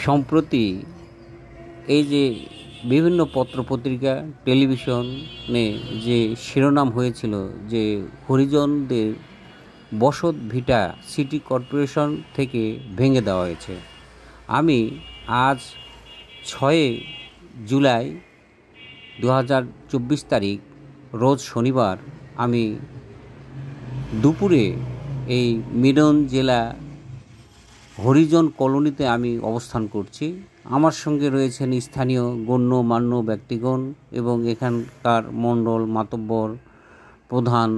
সম্প্রতি এই যে বিভিন্ন পত্রপত্রিকা টেলিভিশনে যে শিরোনাম হয়েছিল যে হরিজনদের বসত ভিটা সিটি কর্পোরেশন থেকে ভেঙে দেওয়া হয়েছে। আমি আজ 6 জুলাই 2024 তারিখ রোজ শনিবার আমি দুপুরে এই মিরন জেলা হরিজন কলোনিতে আমি অবস্থান করছি। আমার সঙ্গে রয়েছেন স্থানীয় গণ্যমান্য ব্যক্তিগণ এবং এখানকার মণ্ডল মাতব্বর প্রধান।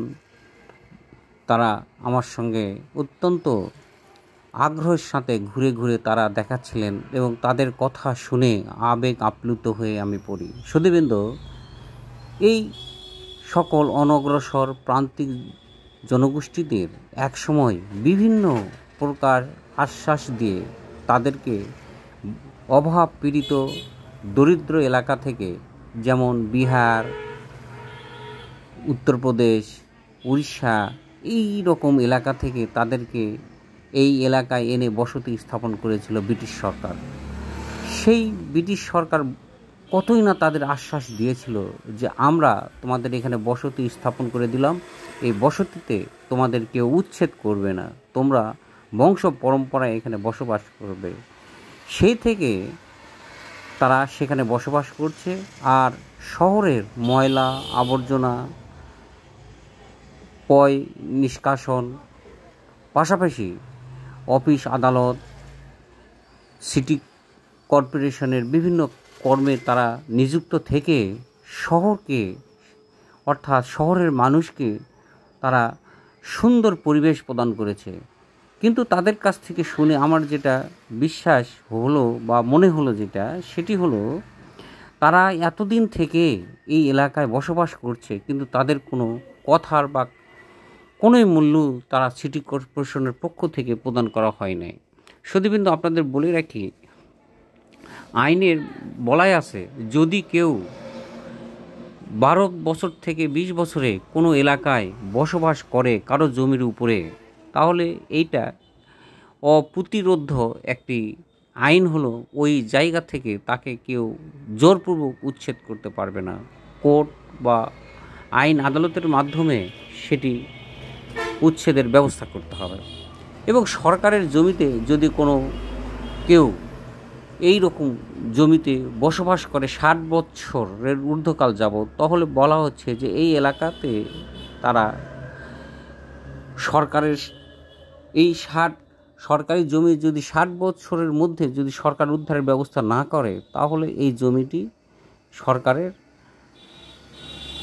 তারা আমার সঙ্গে অত্যন্ত আগ্রহের সাথে ঘুরে ঘুরে তারা দেখাচ্ছিলেন এবং তাদের কথা শুনে আবেগ আপ্লুত হয়ে আমি পড়ি। সুধীবৃন্দ, এই সকল অনগ্রসর প্রান্তিক জনগোষ্ঠীদের একসময় বিভিন্ন প্রকার আশ্বাস দিয়ে তাদেরকে অভাব পীড়িত দরিদ্র এলাকা থেকে, যেমন বিহার, উত্তরপ্রদেশ, উড়িষ্যা, এই রকম এলাকা থেকে তাদেরকে এই এলাকায় এনে বসতি স্থাপন করেছিল ব্রিটিশ সরকার। সেই ব্রিটিশ সরকার কতই না তাদের আশ্বাস দিয়েছিল যে আমরা তোমাদের এখানে বসতি স্থাপন করে দিলাম, এই বসতিতে তোমাদের কেউ উচ্ছেদ করবে না, তোমরা বংশ পরম্পরায় এখানে বসবাস করবে। সেই থেকে তারা সেখানে বসবাস করছে। আর শহরের ময়লা আবর্জনা পয় নিষ্কাশন, পাশাপাশি অফিস আদালত, সিটি কর্পোরেশনের বিভিন্ন কর্মে তারা নিযুক্ত থেকে শহরকে অর্থাৎ শহরের মানুষকে তারা সুন্দর পরিবেশ প্রদান করেছে। কিন্তু তাদের কাছ থেকে শুনে আমার যেটা বিশ্বাস হলো বা মনে হলো যেটা, সেটি হলো তারা এতদিন থেকে এই এলাকায় বসবাস করছে, কিন্তু তাদের কোনো কথার বা কোনোই মূল্য তারা সিটি কর্পোরেশনের পক্ষ থেকে প্রদান করা হয় নাই। সুধীবৃন্দ, আপনাদের বলে রাখি, আইনের বলাই আছে, যদি কেউ 12 বছর থেকে 20 বছরে কোনো এলাকায় বসবাস করে কারো জমির উপরে, তাহলে এইটা অপ্রতিরোধ্য একটি আইন হলো ওই জায়গা থেকে তাকে কেউ জোরপূর্বক উচ্ছেদ করতে পারবে না। কোর্ট বা আইন আদালতের মাধ্যমে সেটি উচ্ছেদের ব্যবস্থা করতে হবে। এবং সরকারের জমিতে যদি কোনো কেউ এই রকম জমিতে বসবাস করে 60 বছরের ঊর্ধ্বকাল যাবৎ, তাহলে বলা হচ্ছে যে এই এলাকাতে তারা সরকারের এই সরকারি জমি যদি 60 বছরের মধ্যে যদি সরকার উদ্ধারের ব্যবস্থা না করে, তাহলে এই জমিটি সরকারের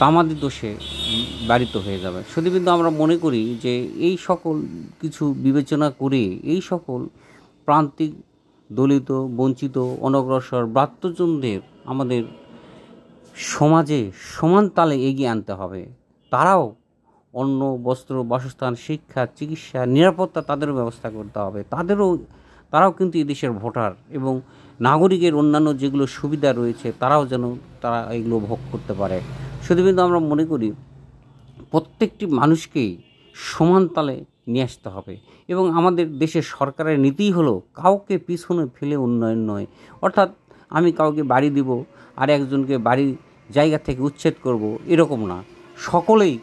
তামাদি দোষে বাড়িত হয়ে যাবে। সুধীবৃন্দ, আমরা মনে করি যে এই সকল কিছু বিবেচনা করে এই সকল প্রান্তিক দলিত, বঞ্চিত, অনগ্রসর ব্রাত্যজনদের আমাদের সমাজে সমান তালে এগিয়ে আনতে হবে। তারাও অন্ন, বস্ত্র, বাসস্থান, শিক্ষা, চিকিৎসা, নিরাপত্তা তাদেরও ব্যবস্থা করতে হবে। তারাও কিন্তু এদেশের ভোটার এবং নাগরিকের অন্যান্য যেগুলো সুবিধা রয়েছে তারাও যেন তারা এগুলো ভোগ করতে পারে। সুধীবৃন্দ, আমরা মনে করি প্রত্যেকটি মানুষকেই সমান তালে নিয়ে আসতে হবে। এবং আমাদের দেশের সরকারের নীতিই হলো কাউকে পিছনে ফেলে উন্নয়ন নয়। অর্থাৎ আমি কাউকে বাড়ি দিব আর একজনকে বাড়ির জায়গা থেকে উচ্ছেদ করব, এরকম না। সকলেই